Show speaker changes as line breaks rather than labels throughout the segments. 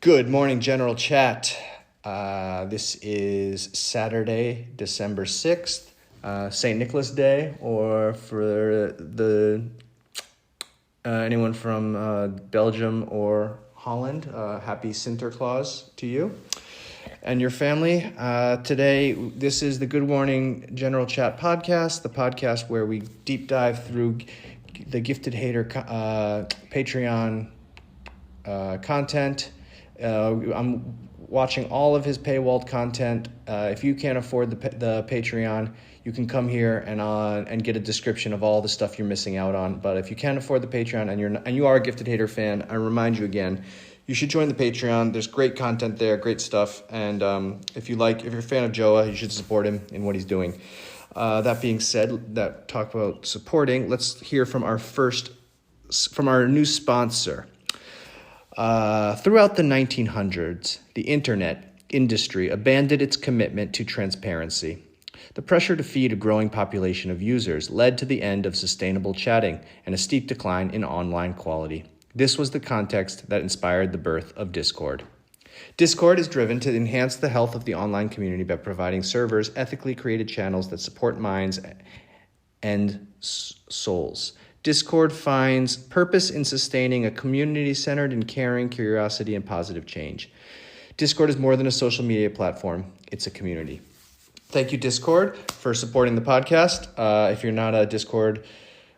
Good morning, General Chat. This is Saturday, December 6th, St. Nicholas Day, or for the anyone from Belgium or Holland, happy Sinterklaas to you and your family. Today, this is the Good Morning General Chat podcast, the podcast where we deep dive through the Gifted Hater Patreon content. I'm watching all of his paywalled content. If you can't afford the Patreon, you can come here and get a description of all the stuff you're missing out on. But if you can't afford the Patreon and you are a Gifted Hater fan, I remind you again, you should join the Patreon. There's great content there, great stuff. And if you're a fan of Joa, you should support him in what he's doing. That being said, that talk about supporting, let's hear from our new sponsor. Throughout the 1900s, the internet industry abandoned its commitment to transparency. The pressure to feed a growing population of users led to the end of sustainable chatting and a steep decline in online quality. This was the context that inspired the birth of Discord. Discord is driven to enhance the health of the online community by providing servers ethically created channels that support minds and souls. Discord finds purpose in sustaining a community centered in caring, curiosity, and positive change. Discord is more than a social media platform. It's a community. Thank you, Discord, for supporting the podcast. If you're not a Discord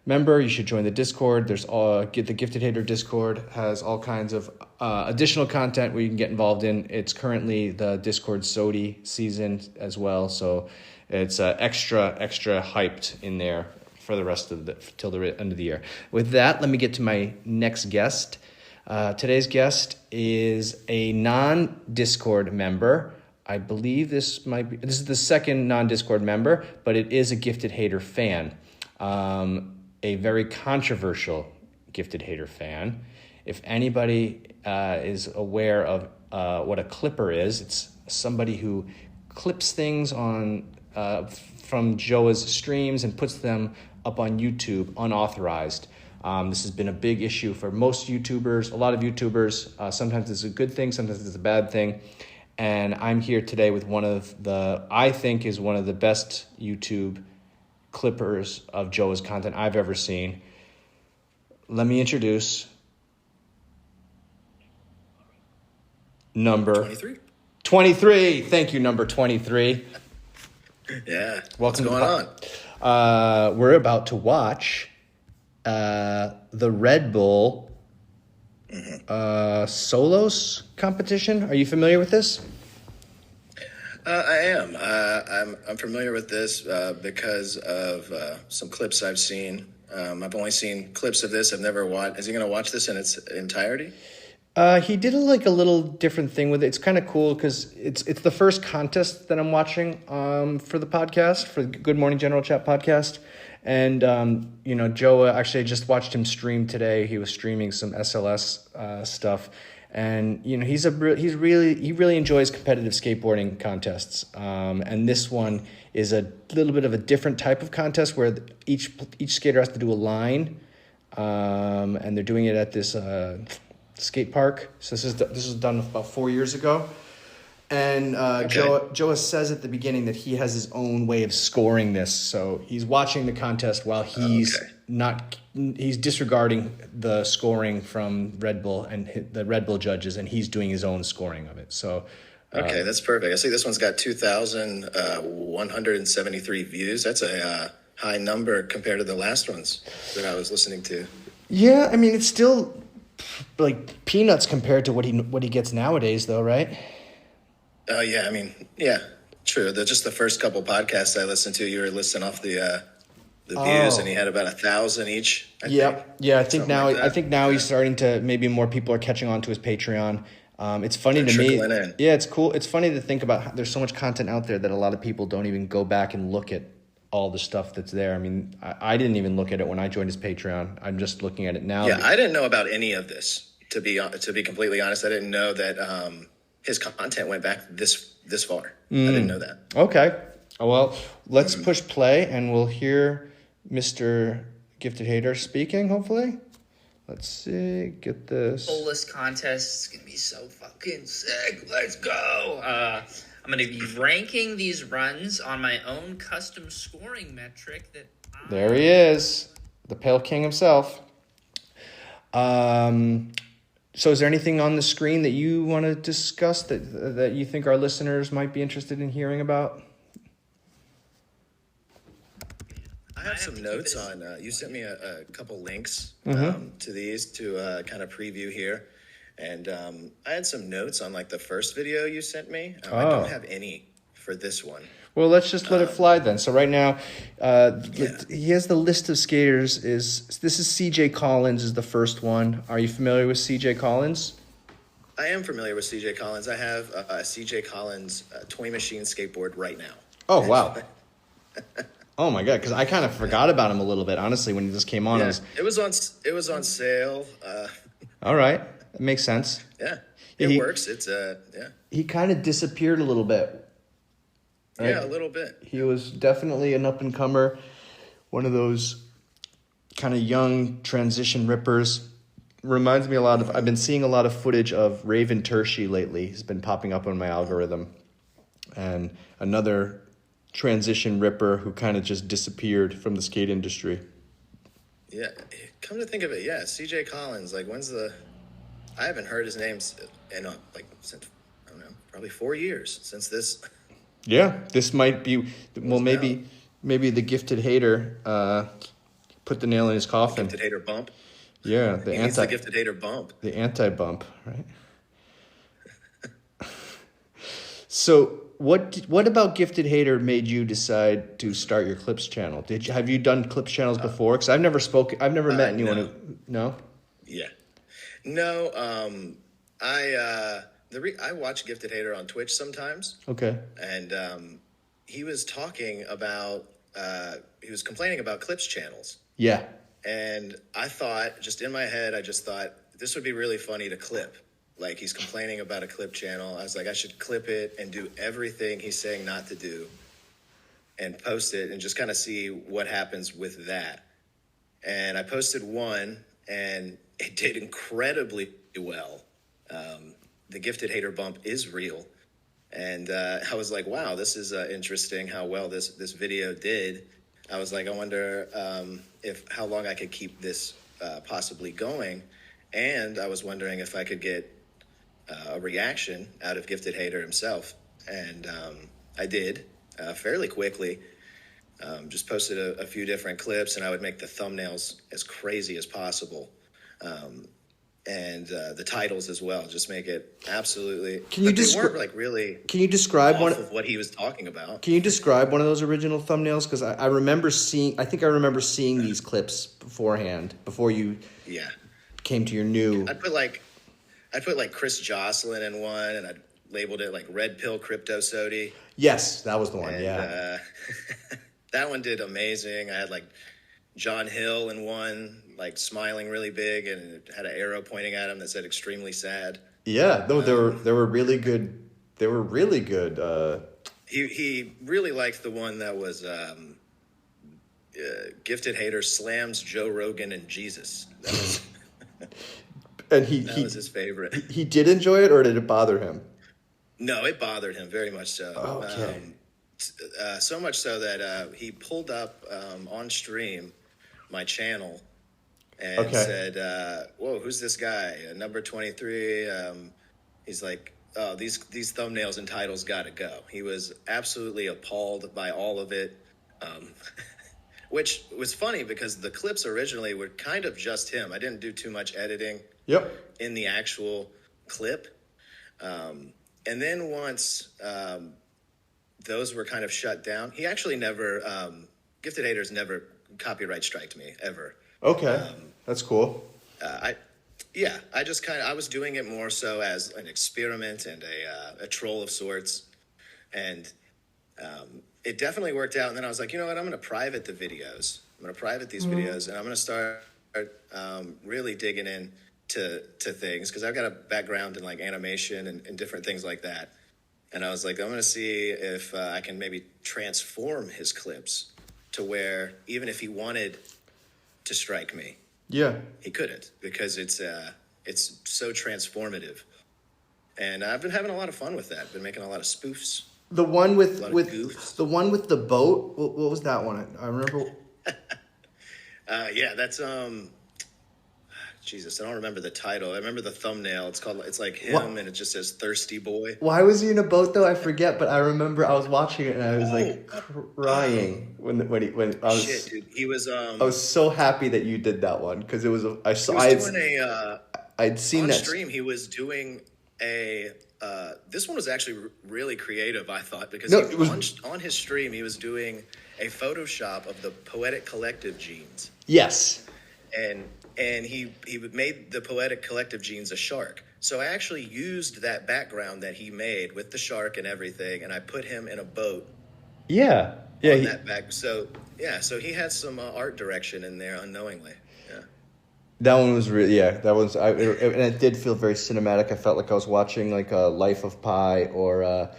member, you should join the Discord. There's the Gifted Hater Discord has all kinds of additional content where you can get involved in. It's currently the Discord SOTI season as well, so it's extra hyped in there for the rest of till the end of the year. With that, let me get to my next guest. Today's guest is a non-Discord member. I believe this is the second non-Discord member, but it is a Gifted Hater fan. A very controversial Gifted Hater fan. If anybody is aware of what a clipper is, it's somebody who clips things on from Joa's streams and puts them up on YouTube unauthorized. This has been a big issue for most YouTubers, a lot of YouTubers. Sometimes it's a good thing, sometimes it's a bad thing. And I'm here today with I think is one of the best YouTube clippers of Joa's content I've ever seen. Let me introduce number 23. Thank you, number 23.
Yeah.
Welcome.
What's going
on? We're about to watch the Red Bull Solos competition. Are you familiar with this?
I am. I'm familiar with this because of some clips I've seen. I've only seen clips of this. I've never watched. Is he going to watch this in its entirety?
He did a little different thing with it. It's kind of cool because it's the first contest that I'm watching for the podcast, for the Good Morning General Chat podcast. And Joa, actually, I just watched him stream today. He was streaming some SLS stuff, and he really enjoys competitive skateboarding contests. And this one is a little bit of a different type of contest where each skater has to do a line, and they're doing it at this skate park. So this was done about 4 years ago. And Joa says at the beginning that he has his own way of scoring this. So he's watching the contest while he's disregarding the scoring from Red Bull and the Red Bull judges, and he's doing his own scoring of it. So
okay, that's perfect. I see this one's got 2,173 views. That's a high number compared to the last ones that I was listening to.
Yeah, I mean, it's still like peanuts compared to what he gets nowadays, though, right?
Yeah, I mean, yeah, true. Just the first couple podcasts I listened to, you were listing off the views, and he had about 1,000 each. I think now he's starting to, maybe more people are catching on to his Patreon. It's funny to me. Yeah, it's cool. It's funny to think about how there's so much content out there that a lot of people don't even go back and look at all the stuff that's there. I mean, I didn't even look at it when I joined his Patreon. I'm just looking at it now. Yeah, I didn't know about any of this. To be completely honest, I didn't know that his content went back this far. I didn't know that.
Okay. Well, let's push play and we'll hear Mr. Gifted Hater speaking, hopefully. Let's see. Get this.
Bolus contest is gonna be so fucking sick. Let's go. I'm gonna be ranking these runs on my own custom scoring metric.
There he is, the Pale King himself. So is there anything on the screen that you want to discuss that you think our listeners might be interested in hearing about?
I have some notes on, you sent me a couple links to these to kind of preview here. And I had some notes on like the first video you sent me. I don't have any for this one.
Well, let's just let it fly then. So right now, he has the list of skaters. This is CJ Collins is the first one. Are you familiar with CJ Collins?
I am familiar with CJ Collins. I have a CJ Collins toy machine skateboard right now.
Oh, wow. Oh my God, because I kind of forgot about him a little bit, honestly, when he just came on.
Yeah, it was on sale.
All right, that makes sense.
Yeah, it works. It's
He kind of disappeared a little bit. Right?
Yeah, a little bit.
He was definitely an up-and-comer, one of those kind of young transition rippers. Reminds me a lot of, I've been seeing a lot of footage of Raven Tershi lately. He's been popping up on my algorithm. And another transition ripper who kind of just disappeared from the skate industry.
Yeah, come to think of it, yeah, CJ Collins, like I haven't heard his name in since, I don't know, probably 4 years since this.
Yeah, this might be, well, maybe the gifted hater put the nail in his coffin.
The gifted hater bump.
Yeah,
the gifted hater bump.
The anti-bump, right? So what about Gifted Hater made you decide to start your Clips channel? Have you done Clips channels before? Because I've never met anyone who, no?
Yeah. No, I watch Gifted Hater on Twitch sometimes.
Okay.
And he was talking about, he was complaining about Clips channels.
Yeah.
And I thought, just in my head, this would be really funny to clip. Like, he's complaining about a clip channel. I was like, I should clip it and do everything he's saying not to do and post it and just kind of see what happens with that. And I posted one, and it did incredibly well. The gifted hater bump is real. And I was like, wow, this is interesting how well this video did. I was like, I wonder how long I could keep this possibly going. And I was wondering if I could get a reaction out of Gifted Hater himself. And I did fairly quickly. Just posted a few different clips, and I would make the thumbnails as crazy as possible. And the titles as well, just make it absolutely. Can you describe
of
what he was talking about?
Can you describe one of those original thumbnails? Because I remember seeing these clips beforehand, before you came to your new.
I'd put like Chris Jocelyn in one, and I labeled it like Red Pill Crypto Sody.
Yes, that was the one.
And, that one did amazing. I had like John Hill in one, like smiling really big, and it had an arrow pointing at him that said "extremely sad."
Yeah, no, they were really good. They were really good.
He really liked the one that was Gifted Hater slams Joe Rogan and Jesus. That was
and
that was his favorite.
He did enjoy it, or did it bother him?
No, it bothered him very much so.
Okay.
So much so that he pulled up on stream my channel and said, whoa, who's this guy? Number 23. He's like, oh, these thumbnails and titles got to go. He was absolutely appalled by all of it, which was funny because the clips originally were kind of just him. I didn't do too much editing in the actual clip. And then once those were kind of shut down, he actually never, Gifted Haters never copyright striked me ever.
Okay, that's cool.
I was doing it more so as an experiment and a troll of sorts, and it definitely worked out. And then I was like, you know what? I'm going to private the videos. I'm going to private these videos, and I'm going to start really digging in to things, because I've got a background in like animation and different things like that. And I was like, I'm going to see if I can maybe transform his clips to where even if he wanted to strike me,
Yeah.
He couldn't, because it's so transformative. And I've been having a lot of fun with that. Been making a lot of spoofs.
The one with
goofs.
the one with the boat. What was that one? I remember.
Yeah, that's Jesus, I don't remember the title. I remember the thumbnail. It's like him, and it just says "Thirsty Boy."
Why was he in a boat though? I forget, but I remember I was watching it and I was like crying when I was.
Shit, dude, he was.
I was so happy that you did that one because it was. I'd seen
on
that
stream. He was doing a. This one was actually really creative, I thought, because on his stream he was doing a Photoshop of the Poetic Collective jeans.
Yes.
And he made the Poetic Collective jeans a shark. So I actually used that background that he made with the shark and everything, and I put him in a boat.
Yeah.
On that back. So he had some art direction in there unknowingly. Yeah.
That one was really, that was, and it did feel very cinematic. I felt like I was watching like a Life of Pi or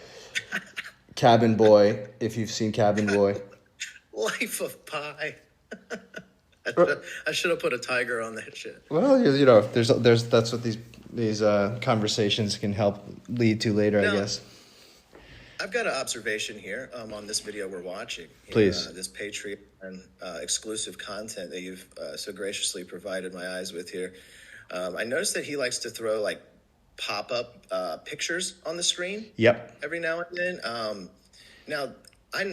Cabin Boy, if you've seen Cabin Boy.
Life of Pi. I should have put a tiger on that shit.
Well, that's what these conversations can help lead to later, I guess.
I've got an observation here on this video we're watching.
Please.
This Patreon exclusive content that you've so graciously provided my eyes with here. I noticed that he likes to throw like pop-up pictures on the screen.
Yep.
Every now and then. Now,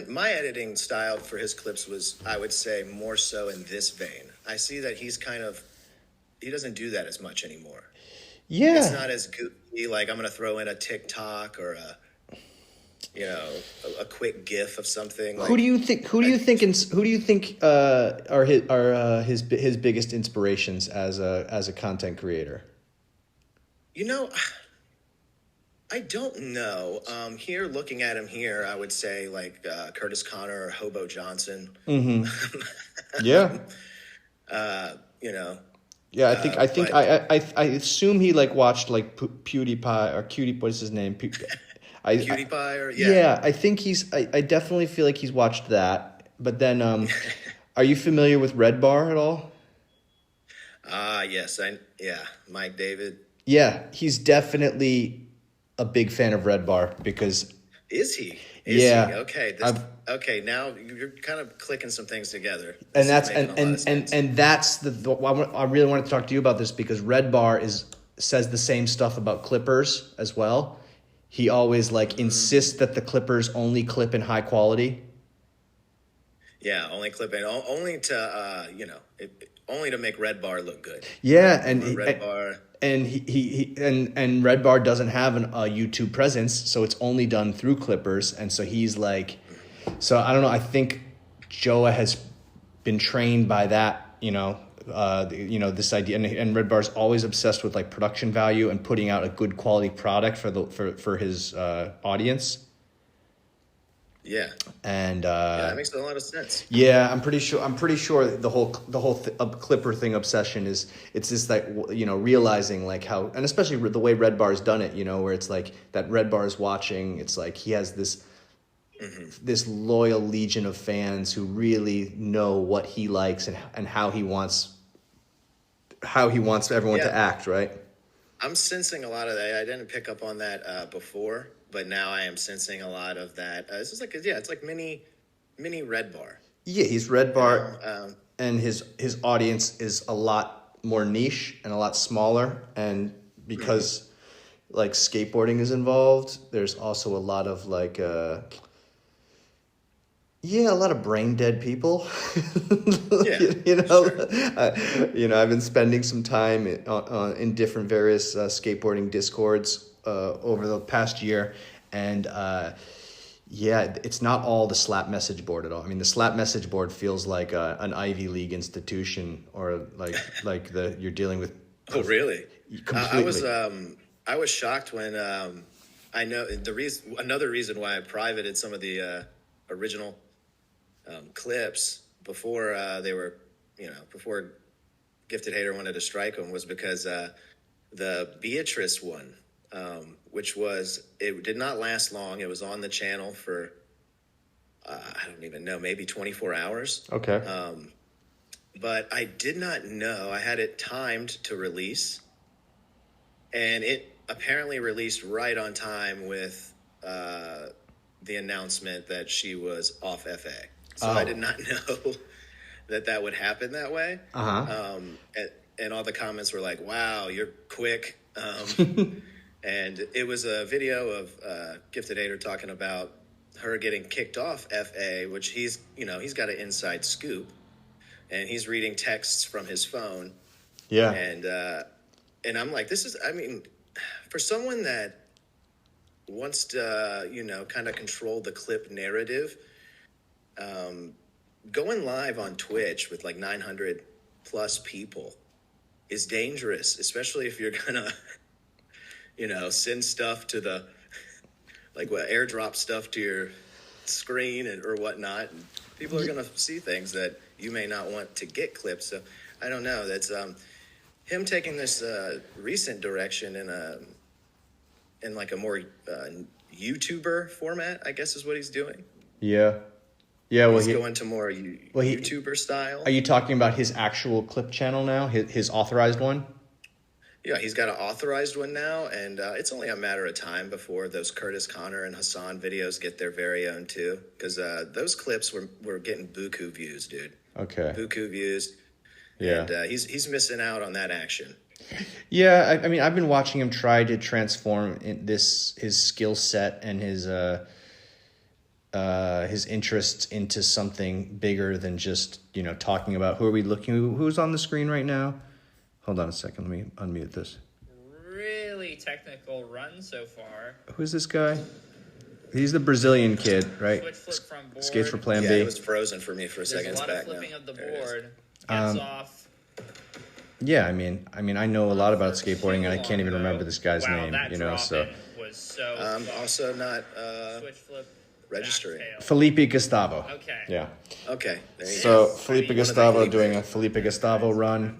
my editing style for his clips was, I would say, more so in this vein. I see that he doesn't do that as much anymore.
Yeah.
It's not as goofy, like I'm going to throw in a TikTok or a quick GIF of something.
Who do you think are his biggest inspirations as a content creator?
I don't know. Here, looking at him here, I would say like Curtis Connor or Hobo Johnson.
Mm-hmm. Yeah. Yeah, I assume he like watched like PewDiePie or Cutie. What is his name?
PewDiePie or
yeah. I think I definitely feel like he's watched that. But then, are you familiar with Red Bar at all?
Yes, Mike David.
Yeah, he's definitely a big fan of Red Bar because.
Is he?
Yeah.
He? Okay. Now you're kind of clicking some things together.
And that's I really wanted to talk to you about this because Red Bar says the same stuff about clippers as well. He always insists that the clippers only clip in high quality.
Yeah, only clipping, only to only to make Red Bar look good.
Yeah, and
Red Bar. And
he Red Bar doesn't have a YouTube presence, so it's only done through clippers, and so he's like, so I don't know. I think Joa has been trained by that, this idea, and Red Bar's always obsessed with like production value and putting out a good quality product for his audience.
Yeah,
and
that makes a lot of sense.
Yeah, I'm pretty sure the whole Clipper thing obsession is it's just like realizing like how, and especially the way Red Bar's done it, where it's like that Red Bar is watching. It's like he has this this loyal legion of fans who really know what he likes and how he wants everyone to act. Right.
I'm sensing a lot of that. I didn't pick up on that before. But now I am sensing a lot of that. This is like, it's like mini Red Bar.
Yeah, he's Red Bar, and his audience is a lot more niche and a lot smaller. And because like skateboarding is involved, there's also a lot of like, a lot of brain dead people.
Yeah,
I've been spending some time in different various skateboarding discords over the past year, and it's not all the slap message board at all. I mean, the slap message board feels like an Ivy League institution, or like you're dealing with.
Oh, really?
Completely.
I was shocked when I know another reason why I privated some of the original clips before they were, before Gifted Hater wanted to strike them, was because the Beatrice one. It did not last long. It was on the channel for, I don't even know, maybe 24 hours.
Okay.
but I did not know. I had it timed to release, and it apparently released right on time with the announcement that she was off FA. So I did not know that would happen that way. And all the comments were like, "Wow, you're quick." And it was a video of Gifted Hater talking about her getting kicked off FA, which he's got an inside scoop, and he's reading texts from his phone.
Yeah.
And I'm like, for someone that wants to, kind of control the clip narrative, going live on Twitch with like 900 plus people is dangerous, especially if you're gonna, send stuff to the, airdrop stuff to your screen or whatnot. And people are gonna see things that you may not want to get clipped. So I don't know. That's him taking this recent direction in like a more YouTuber format, I guess is what he's doing.
Yeah. Yeah, well,
he's going to more YouTuber style.
Are you talking about his actual clip channel now, his authorized one?
Yeah, he's got an authorized one now, and it's only a matter of time before those Curtis Connor and Hassan videos get their very own too, because those clips were getting buku views, dude.
Okay.
Buku views.
Yeah.
And he's missing out on that action.
Yeah, I mean, I've been watching him try to transform his skill set and his interests into something bigger than just, talking about who's on the screen right now. Hold on a second. Let me unmute this.
Really technical run so far.
Who's this guy? He's the Brazilian kid, right?
Switch flip from board.
Skates for Plan B.
Yeah, it was frozen for me for a second.
There's a lot of flipping of the board. Gets off.
Yeah, I mean, I know a lot about skateboarding, and I can't even remember this guy's name.
That
So
was so.
I'm also not
Switch flip.
registering.
Felipe Gustavo.
Okay.
Yeah.
Okay. There you
So
go.
Felipe Gustavo doing a Felipe Gustavo run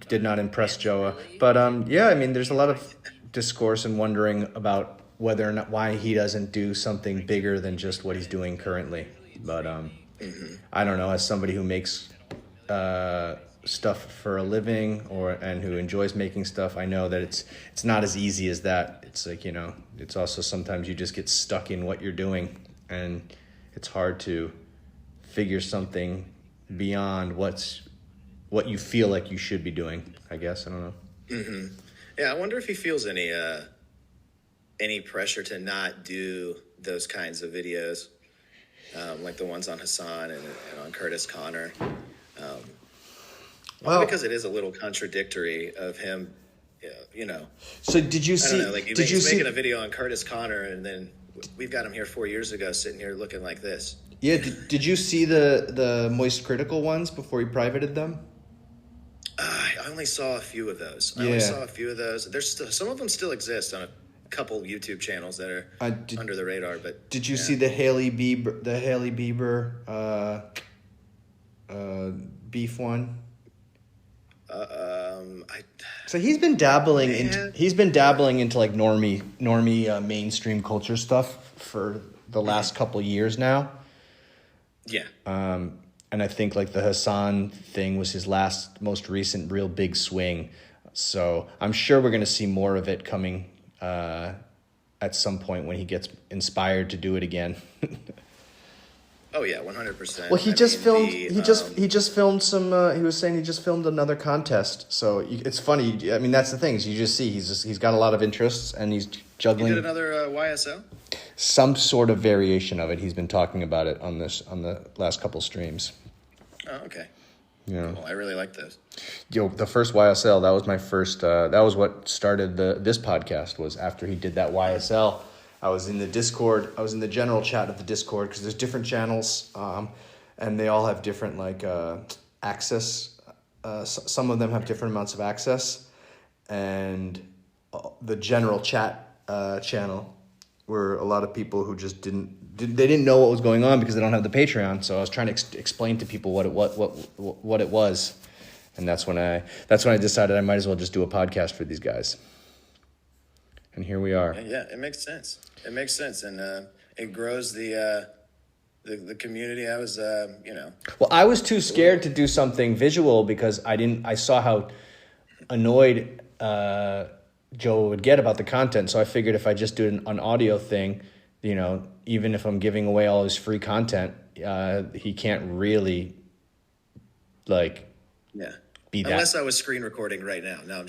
did not impress Joa, but yeah, I mean, there's a lot of discourse and wondering about whether or not why he doesn't do something bigger than just what he's doing currently. But I don't know, as somebody who makes stuff for a living and who enjoys making stuff, I know that it's not as easy as that. It's like, it's also sometimes you just get stuck in what you're doing, and it's hard to figure something beyond what you feel like you should be doing, I guess. I don't know.
Mm-hmm. Yeah, I wonder if he feels any pressure to not do those kinds of videos, like the ones on Hassan and on Curtis Connor. Well, because it is a little contradictory of him,
So did you see?
I don't know, he's making a video on Curtis Connor, and then we've got him here 4 years ago, sitting here looking like this.
Yeah. Did you see the Moist Critical ones before he privated them?
I only saw a few of those. There's some of them still exist on a couple YouTube channels that are under the radar. But
did you see the Haley Bieber beef one? So he's been dabbling into like normie mainstream culture stuff for the last couple years now.
Yeah.
And I think like the Hassan thing was his most recent real big swing. So I'm sure we're going to see more of it coming at some point when he gets inspired to do it again.
Oh yeah, 100%.
Well, he just filmed some. He was saying he just filmed another contest. So it's funny. I mean, that's the thing. Is you just see he's got a lot of interests, and he's juggling.
He did another YSL.
Some sort of variation of it. He's been talking about it on the last couple streams.
Oh, okay.
Yeah.
Cool. I really like those.
The first YSL, that was my first. That was what started this podcast. Was after he did that YSL. I was in the Discord. I was in the general chat of the Discord because there's different channels, and they all have different access. Some of them have different amounts of access, and the general chat channel were a lot of people who just didn't know what was going on because they don't have the Patreon. So I was trying to explain to people what it was, and that's when I decided I might as well just do a podcast for these guys. And here we are.
Yeah, it makes sense. And it grows the the community. I was,
Well, I was too scared to do something visual because I saw how annoyed Joe would get about the content. So I figured if I just do an audio thing, even if I'm giving away all his free content, he can't really be that.
Unless I was screen recording right now. No, I'm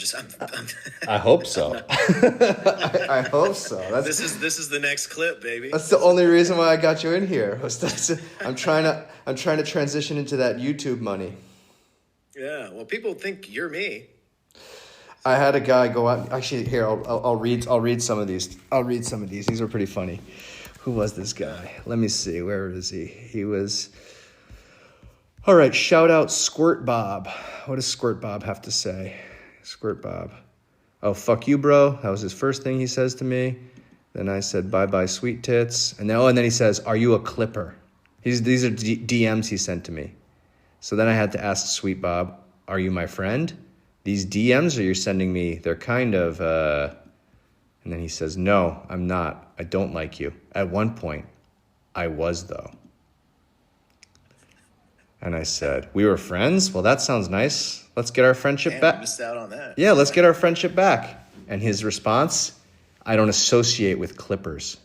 I hope so. I hope so.
This is the next clip, baby.
That's the only reason why I got you in here. I'm trying to transition into that YouTube money.
Yeah. Well, people think you're me.
I had a guy go out. Actually, here I'll read some of these. These are pretty funny. Who was this guy? Let me see. Where is he? He was. All right. Shout out Squirt Bob. What does Squirt Bob have to say? Squirt Bob. Oh, fuck you, bro. That was his first thing he says to me. Then I said, bye bye, sweet tits. And then he says, are you a clipper? These are DMs he sent to me. So then I had to ask Sweet Bob, are you my friend? These DMs you're sending me, they're kind of, and then he says, no, I'm not. I don't like you. At one point, I was, though. And I said, we were friends? Well, that sounds nice. Let's get our friendship back.
I missed out on that.
Yeah, let's get our friendship back. And his response, I don't associate with clippers.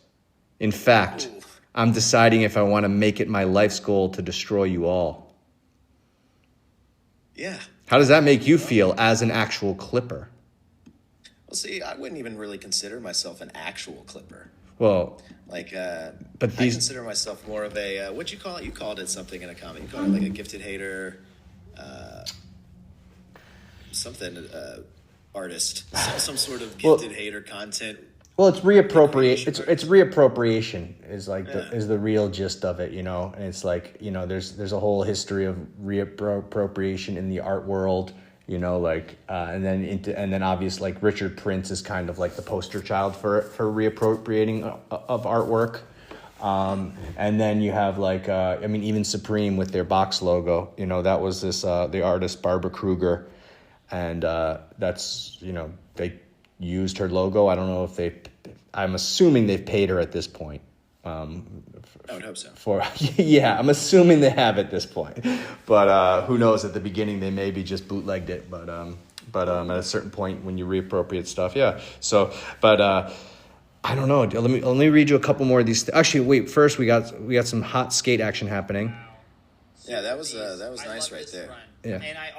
In fact, I'm deciding if I want to make it my life's goal to destroy you all.
Yeah.
How does that make you feel as an actual clipper?
Well, see, I wouldn't even really consider myself an actual clipper.
Well,
I
these
consider myself more of a what'd you call it? You called it something in a comment. You called it like a gifted hater, artist, some sort of gifted hater content.
Well, it's reappropriate. It's reappropriation is is the real gist of it, And it's there's a whole history of reappropriation in the art world, and then obviously Richard Prince is kind of like the poster child for reappropriating of artwork. And then you have even Supreme with their box logo, that was the artist Barbara Kruger, and that's they used her logo. I don't know if I'm assuming they've paid her at this point.
I would hope so.
I'm assuming they have at this point. But who knows? At the beginning, they maybe just bootlegged it. But at a certain point, when you reappropriate stuff, yeah. So, but I don't know. Let me read you a couple more of these. Actually, wait. First, we got some hot skate action happening.
Yeah, that was nice right there.
Run.
Yeah.
And I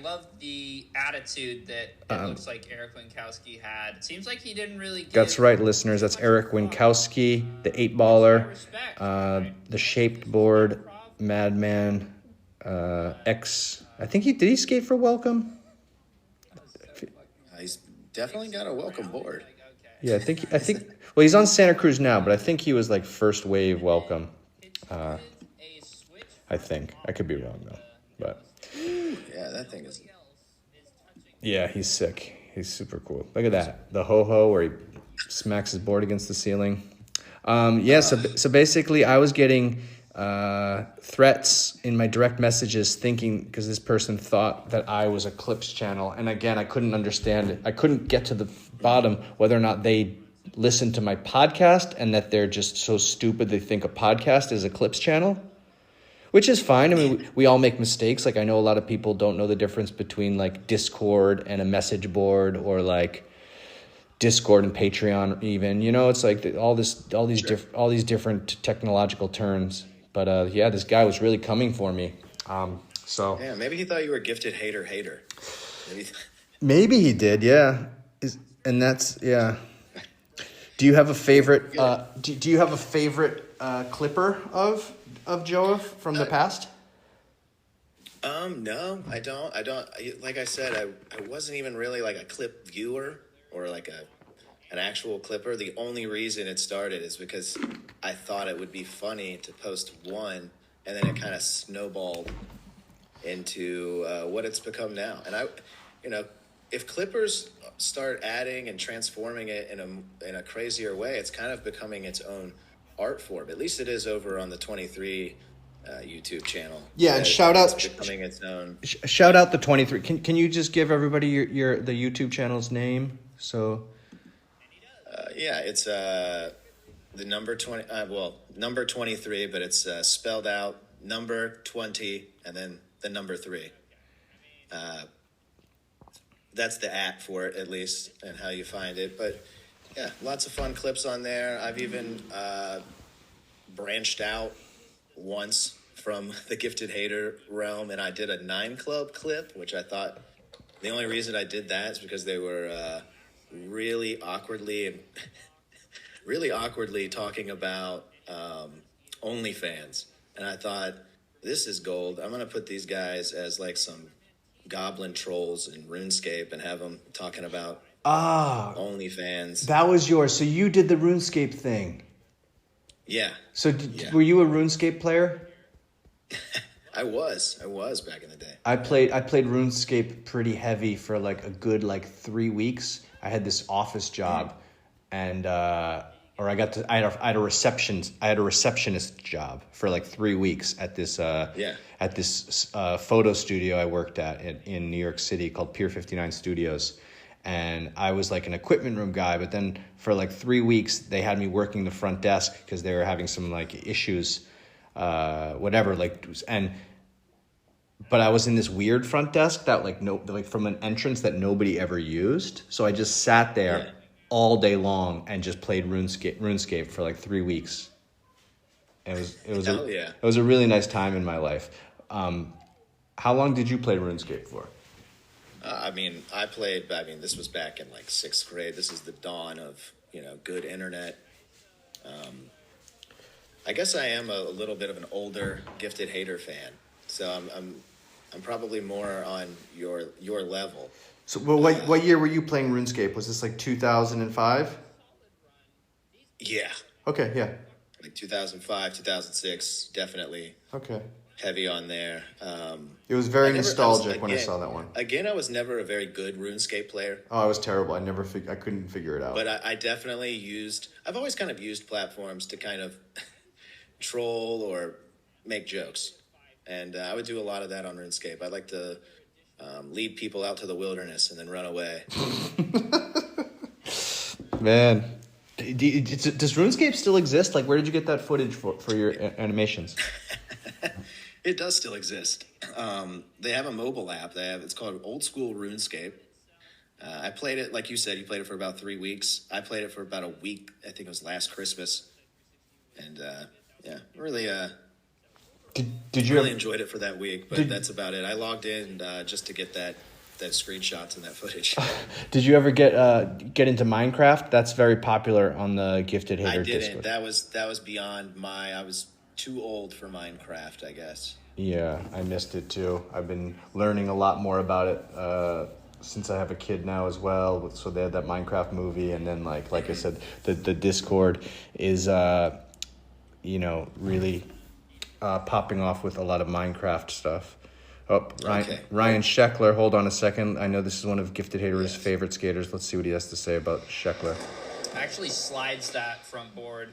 love the attitude that it looks like Eric Winkowski had. It seems like he didn't really give.
That's right, listeners. That's Eric Winkowski, the 8-baller, the shaped board, Madman, X. I think did he skate for Welcome?
He's definitely got a Welcome board.
Yeah, I think. Well, he's on Santa Cruz now, but I think he was first wave Welcome. I think I could be wrong though, but.
Yeah, that thing is.
Yeah, he's sick. He's super cool. Look at that. The ho-ho where he smacks his board against the ceiling. So basically I was getting threats in my direct messages thinking, because this person thought that I was a Clips channel. And again, I couldn't understand it. I couldn't get to the bottom whether or not they listen to my podcast and that they're just so stupid they think a podcast is a Clips channel. Which is fine. I mean, we all make mistakes. I know a lot of people don't know the difference between Discord and a message board, or Discord and Patreon even. It's all these different technological terms. But this guy was really coming for me.
Yeah, maybe he thought you were a gifted hater.
Maybe he did. Yeah. And that's yeah. Do you have a favorite? Do you have a favorite clipper of Joe from the past?
No, I don't. Like I said, I wasn't even really a clip viewer or an actual clipper. The only reason it started is because I thought it would be funny to post one, and then it kind of snowballed into what it's become now. And if clippers start adding and transforming it in a crazier way, it's kind of becoming its own art form. At least it is over on the 23 YouTube channel.
Yeah, and shout out
becoming its own.
Shout out the 23. Can you just give everybody the YouTube channel's name? So
it's the number 20. Number 23, but it's spelled out number 20 and then the number 3. That's the app for it, at least, and how you find it. But yeah, lots of fun clips on there. I've even branched out once from the Gifted Hater realm, and I did a 9 Club clip, which I thought the only reason I did that is because they were really awkwardly talking about OnlyFans, and I thought, this is gold. I'm gonna put these guys as like some goblin trolls in RuneScape and have them talking about OnlyFans.
That was yours. So you did the RuneScape thing.
Yeah.
So were you a RuneScape player?
I was back in the day.
I played RuneScape pretty heavy for like a good 3 weeks. I had this office job, and I had a receptionist job for like 3 weeks at this photo studio I worked at in New York City called Pier 59 Studios. And I was like an equipment room guy, but then for like 3 weeks they had me working the front desk because they were having some like issues, but I was in this weird front desk that from an entrance that nobody ever used. So I just sat there all day long and just played RuneScape for like 3 weeks. It was a really nice time in my life. How long did you play RuneScape for?
This was back in like 6th grade. This is the dawn of, good internet. I guess I am a little bit of an older Gifted Hater fan. So I'm probably more on your level.
So what year were you playing RuneScape? Was this like 2005?
Yeah.
Okay, yeah.
Like 2005, 2006, definitely.
Okay.
Heavy on there.
It was very nostalgic when I saw that one.
Again, I was never a very good RuneScape player.
Oh, I was terrible. I couldn't figure it out.
But I definitely I've always kind of used platforms to kind of troll or make jokes. And I would do a lot of that on RuneScape. I like to lead people out to the wilderness and then run away.
Man. Does RuneScape still exist? Like, where did you get that footage for your animations?
It does still exist. They have a mobile app. It's called Old School RuneScape. I played it, like you said, you played it for about 3 weeks. I played it for about a week. I think it was last Christmas. And, really... Did you really enjoyed it for that week, but that's about it. I logged in just to get that screenshots and that footage.
Did you ever get into Minecraft? That's very popular on the Gifted Hater Discord.
That was beyond I was too old for Minecraft, I guess.
Yeah, I missed it too. I've been learning a lot more about it since I have a kid now as well. So they had that Minecraft movie, and then like I said, the Discord is really popping off with a lot of Minecraft stuff. Oh, Ryan Sheckler, hold on a second. I know this is one of Gifted Hater's favorite skaters. Let's see what he has to say about Sheckler.
Actually slides that front board.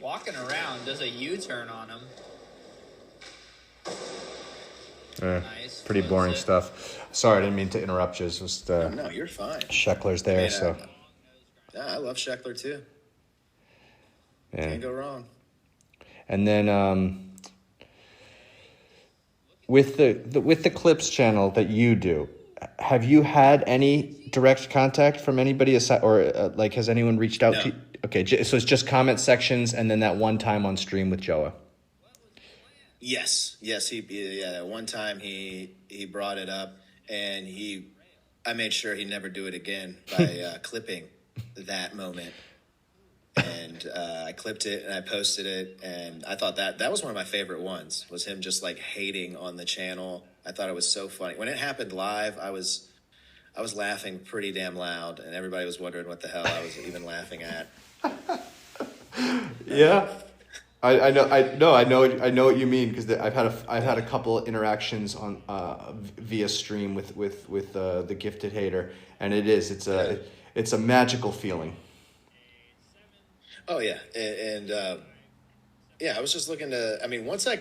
Walking around, does a U-turn on him. Nice.
Pretty boring stuff. Sorry, I didn't mean to interrupt you. It's just,
no, you're fine.
Sheckler's there, so.
I love Sheckler too. Yeah. Can't go wrong.
And then with the Clips channel that you do, have you had any direct contact from anybody aside, or has anyone reached out to you? Okay, so it's just comment sections and then that one time on stream with Joa.
Yes. One time he brought it up, and I made sure he never do it again by clipping that moment. And I clipped it and I posted it, and I thought that was one of my favorite ones, was him just like hating on the channel. I thought it was so funny. When it happened live, I was laughing pretty damn loud, and everybody was wondering what the hell I was even laughing at.
Yeah. I know what you mean, because I've had a couple interactions on via stream with the Gifted Hater, and it's a magical feeling.
Oh yeah, and I was just looking to. I mean, once I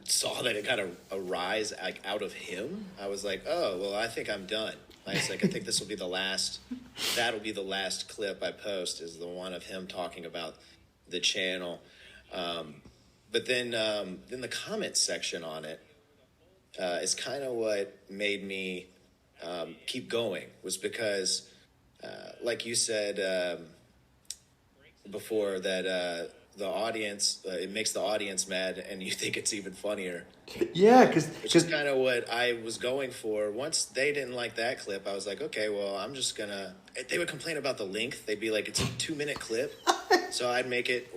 saw that it got a rise out of him, I was like, oh well, I think I'm done. I was like, I think this will be the last. That'll be the last clip I post, is the one of him talking about the channel. But then the comment section on it is kind of what made me keep going, was because, like you said before, that the audience, it makes the audience mad, and you think it's even funnier.
Yeah,
which is kind of what I was going for. Once they didn't like that clip, I was like, okay, well, I'm just gonna. They would complain about the length. They'd be like, it's a 2-minute clip, so I'd make it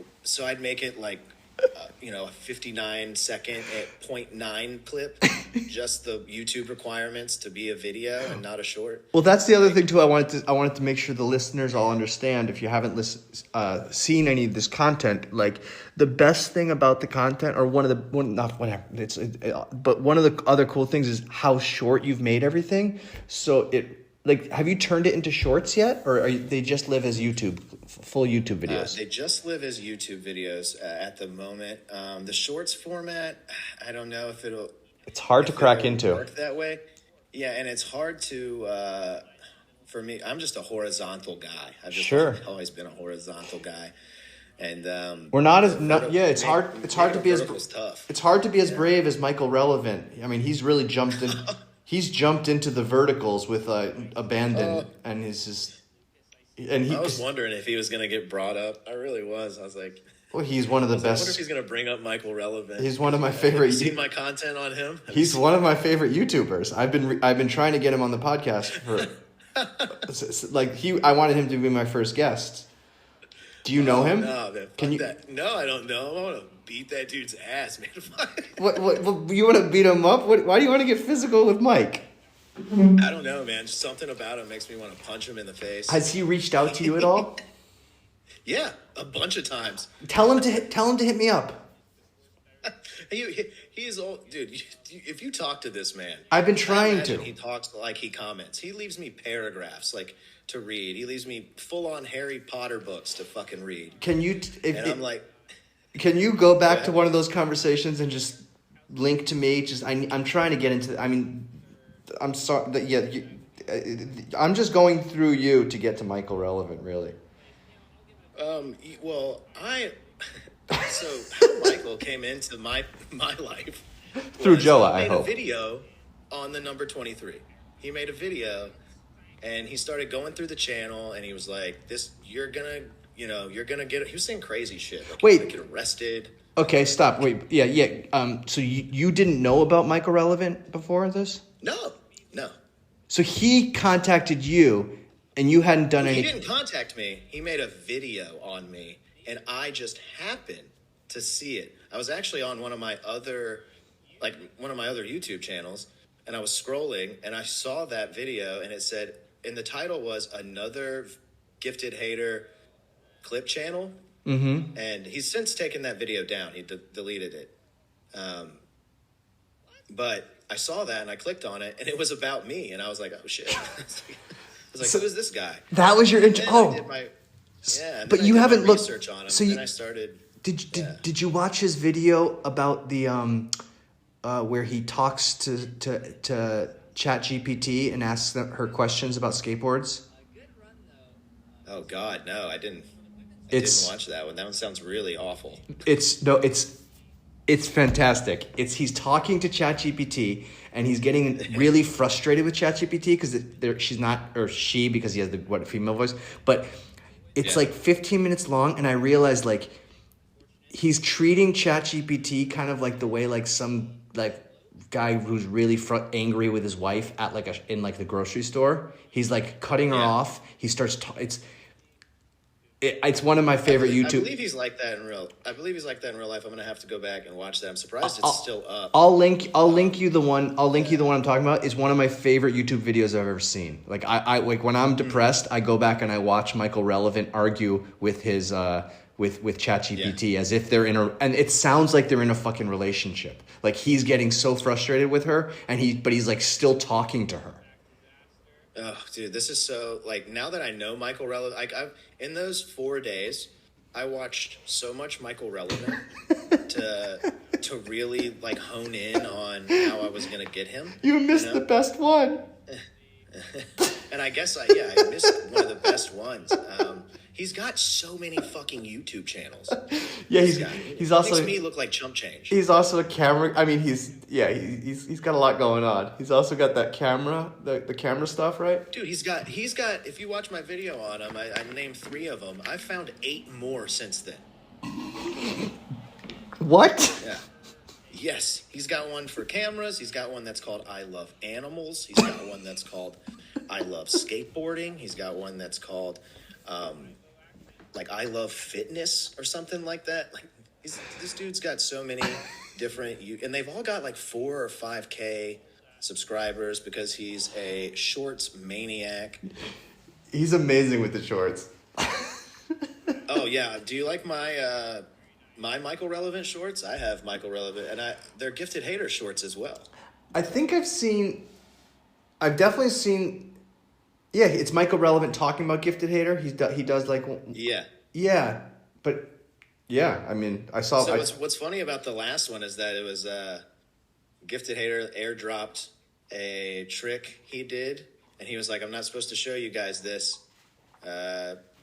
like, a 59-second at 0.9 clip, just the YouTube requirements to be a video and not a short.
Well, that's the other thing too. I wanted to make sure the listeners all understand. If you haven't seen any of this content, like the best thing about the content, or one of the other cool things is how short you've made everything. So have you turned it into shorts yet, or they just live as full YouTube videos?
They just live as YouTube videos at the moment. The shorts format, I don't know if it'll.
It's hard to crack into.
Work that way, yeah, and it's hard to. For me, I'm just a horizontal guy. I've just always been a horizontal guy, and
we're not as It's hard. It's hard to be
tough.
It's hard to be as brave as Michael Relevant. I mean, he's really jumped in. He's jumped into the verticals with abandon, and he's just. And
I was wondering if he was going to get brought up. I really was. I was like,
well, he's one of the best.
I wonder if he's going to bring up Michael Relevant.
He's one of my favorite.
Have you seen my content on him?
He's one of my favorite YouTubers. I've been trying to get him on the podcast for. I wanted him to be my first guest. Do you know him?
No, man, No, I don't know him. I want to beat that dude's ass, man.
What you want to beat him up? Why do you want to get physical with Mike?
I don't know, man. Just something about him makes me want to punch him in the face.
Has he reached out to you at all?
Yeah, a bunch of times.
Tell him to hit me up.
He's old, dude. If you talk to this man,
I've been trying to.
He talks like he comments. He leaves me paragraphs like to read. He leaves me full-on Harry Potter books to fucking read.
I'm
like,
can you go back to one of those conversations and just link to me? I'm trying to get into. I mean, I'm sorry. I'm just going through you to get to Michael Relevant, really.
Well, so how Michael came into my life
through Joa. I hope.
He made a video on the number 23. He made a video, and he started going through the channel, and he was like, "This, you're gonna get." He was saying crazy shit. Like,
wait,
you're gonna get arrested.
Okay, stop. Wait, yeah. So you didn't know about Michael Relevant before this?
No.
So he contacted you, and you hadn't done anything.
He didn't contact me. He made a video on me, and I just happened to see it. I was actually on one of my other YouTube channels, and I was scrolling, and I saw that video, and it said, and the title was "Another Gifted Hater Clip Channel."
Mm-hmm.
And he's since taken that video down. He deleted it. But I saw that, and I clicked on it, and it was about me, and I was like, "Oh shit!" I was like, "Who is this guy?"
That was your but you haven't looked
research on him.
So
and I started.
Did you watch his video about the where he talks to ChatGPT and asks her questions about skateboards?
Oh God, no, I didn't. I didn't watch that one. That one sounds really awful.
It's fantastic. He's talking to ChatGPT, and he's getting really frustrated with ChatGPT because she's not, or she, because he has the female voice. But it's like 15 minutes long, and I realized like he's treating ChatGPT kind of like the way like some like guy who's really angry with his wife at in the grocery store. He's like cutting her off. He starts It's one of my favorite YouTube.
I believe he's like that in real life. I'm gonna have to go back and watch that. I'm surprised it's still up.
I'll link you the one I'm talking about. It's one of my favorite YouTube videos I've ever seen. Like I like when I'm depressed, I go back and I watch Michael Relevant argue with his with ChatGPT as if they're and it sounds like they're in a fucking relationship. Like he's getting so frustrated with her, but he's like still talking to her.
Oh, dude, this is so, like, now that I know Michael Relevant, like, in those 4 days, I watched so much Michael Relevant to really, like, hone in on how I was going to get him.
You missed the best one.
And I guess I missed one of the best ones. He's got so many fucking YouTube channels.
Yeah, he's also
makes me look like chump change.
He's also a camera. I mean, he's got a lot going on. He's also got that camera, the camera stuff, right?
Dude, he's got. If you watch my video on him, I named 3 of them. I've found 8 more since then.
What?
Yeah. Yes, he's got one for cameras. He's got one that's called I Love Animals. He's got one that's called I Love Skateboarding. He's got one that's called like I Love Fitness or something like that. Like this dude's got so many different, and they've all got like 4 or 5K subscribers because he's a shorts maniac.
He's amazing with the shorts.
Oh yeah, do you like my Michael Relevant shorts? I have Michael Relevant, and they're Gifted Hater shorts as well.
I think I've definitely seen. Yeah, it's Michael Relevant talking about Gifted Hater. He does like. Yeah, but yeah, I mean, I saw.
So what's funny about the last one is that it was Gifted Hater airdropped a trick he did, and he was like, "I'm not supposed to show you guys this."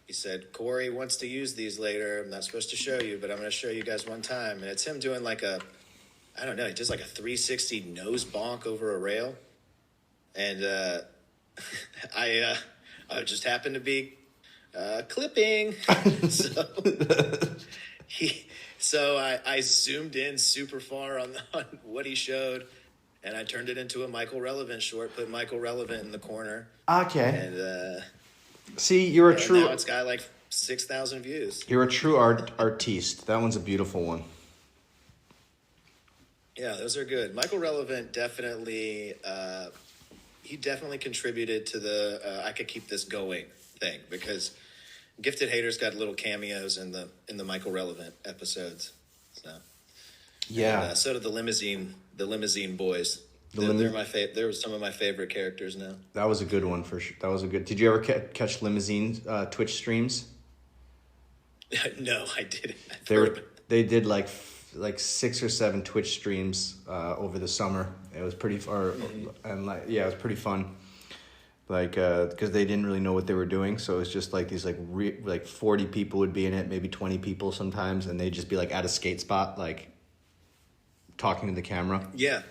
He said, "Corey wants to use these later. I'm not supposed to show you, but I'm going to show you guys one time." And it's him doing like I don't know, he does like a 360 nose bonk over a rail, and I just happened to be clipping, so I zoomed in super far on what he showed, and I turned it into a Michael Relevant short. Put Michael Relevant in the corner.
Okay.
And
see, you're a true.
Now it's got like 6,000 views.
You're a true artiste. That one's a beautiful one.
Yeah, those are good. Michael Relevant definitely. He definitely contributed to the I could keep this going thing, because Gifted Hater's got little cameos in the Michael Relevant episodes. So
yeah,
and, so did the limousine boys. They're my They're some of my favorite characters now.
That was a good one for sure. That was a good. Did you ever catch Limousine Twitch streams?
No, I didn't.
They did like 6 or 7 Twitch streams over the summer. It was pretty far, and like it was pretty fun. Like because they didn't really know what they were doing, so it was just like these like 40 people would be in it, maybe 20 people sometimes, and they'd just be like at a skate spot, like talking to the camera.
Yeah.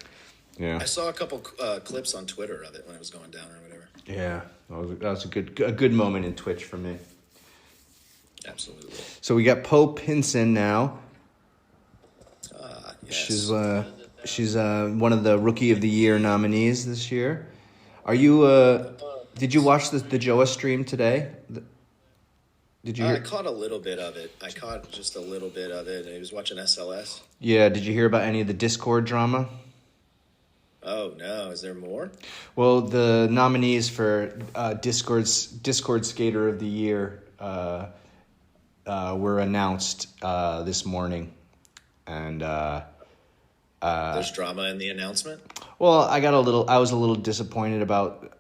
Yeah.
I saw a couple clips on Twitter of it when it was going down or whatever.
Yeah, that was a good moment in Twitch for me.
Absolutely.
So we got Poe Pinson now.
Yes.
She's one of the Rookie of the Year nominees this year. Are you? Did you watch the Joa stream today? Did you?
I caught a little bit of it. I caught just a little bit of it. I was watching SLS.
Yeah. Did you hear about any of the Discord drama?
Oh no! Is there more?
Well, the nominees for Discord Skater of the Year were announced this morning, and
there's drama in the announcement.
Well, I was a little disappointed about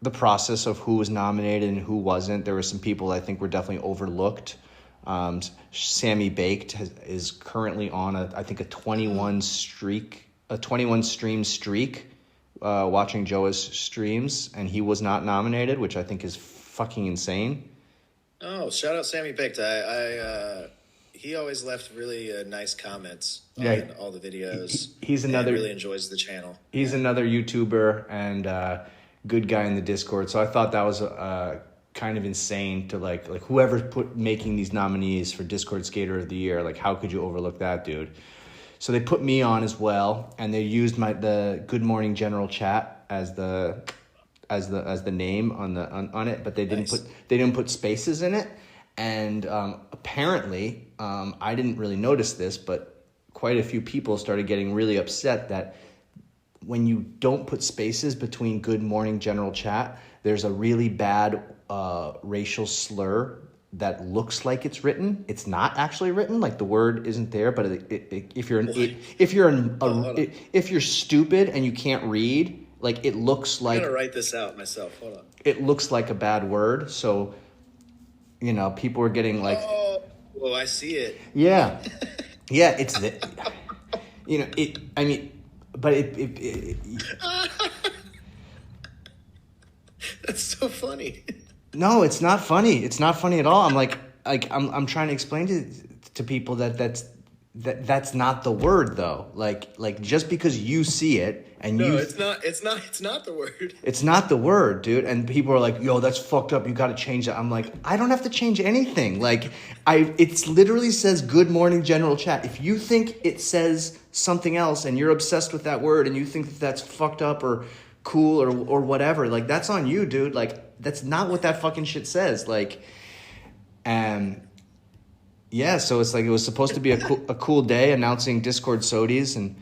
the process of who was nominated and who wasn't. There were some people I think were definitely overlooked. Sammy Baked is currently on I think a 21 stream streak, watching Joa's streams, and he was not nominated, which I think is fucking insane.
Oh, shout out Sammy Baked. He always left really nice comments on all the videos.
He's
really enjoys the channel.
He's another YouTuber and good guy in the Discord. So I thought that was kind of insane to like whoever making these nominees for Discord Skater of the Year. Like, how could you overlook that dude? So they put me on as well, and they used the Good Morning General Chat as the name on it, but they didn't put spaces in it. And apparently, I didn't really notice this, but quite a few people started getting really upset that when you don't put spaces between Good Morning General Chat, there's a really bad racial slur that looks like it's written. It's not actually written. Like, the word isn't there. But if you're stupid and you can't read, like, it looks like.
I'm gonna write this out myself. Hold on.
It looks like a bad word. So, people are getting like.
Oh, I see it.
Yeah, yeah. It's the. It. I mean, but it
That's so funny.
No, it's not funny. It's not funny at all. I'm trying to explain to people that's not the word though. Like just because you see it and
no,
you
it's not the word.
It's not the word, dude. And people are like, "Yo, that's fucked up. You got to change that." I'm like, I don't have to change anything. Like it literally says "Good morning, general chat." If you think it says something else and you're obsessed with that word and you think that that's fucked up or cool or whatever, like that's on you, dude. Like that's not what that fucking shit says. Like, yeah. So it's like it was supposed to be a cool day announcing Discord Sodies and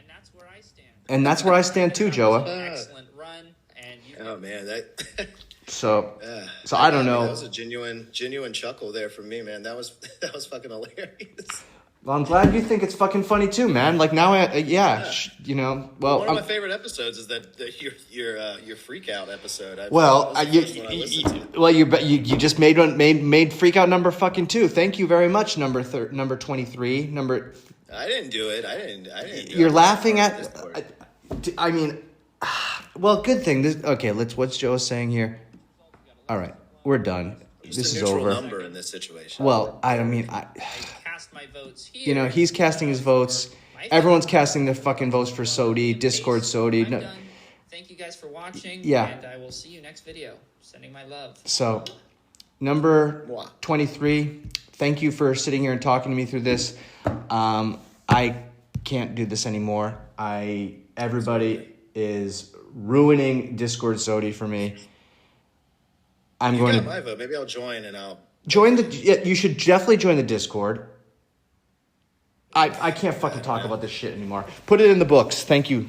that's where I stand.
And that's where I stand too, Joa.
Excellent run, and
oh man, that.
So I don't know.
That was a genuine chuckle there from me, man. That was fucking hilarious.
Well, I'm glad you think it's fucking funny too, man. Like now, you know. Well,
one of my favorite episodes is that your freak out episode.
You just made freak out number fucking 2. Thank you very much, number 23.
I didn't do it. I didn't.
You're laughing at. I mean, well, good thing. What's Joe saying here? All right, we're done.
Just
this
a
is
neutral
over.
Number in this situation.
Well, I
cast my votes here.
You know, he's casting his votes. Everyone's casting their fucking votes for Sodi, Discord Sodi.
I'm done. Thank you guys for watching.
Yeah.
And I will see you next video. Sending my love.
So, number 23. Thank you for sitting here and talking to me through this. I can't do this anymore. Everybody is ruining Discord Sodi for me. I'm going to
my vote. Maybe I'll join and I'll
join you should definitely join the Discord. I can't fucking talk about this shit anymore. Put it in the books. Thank you.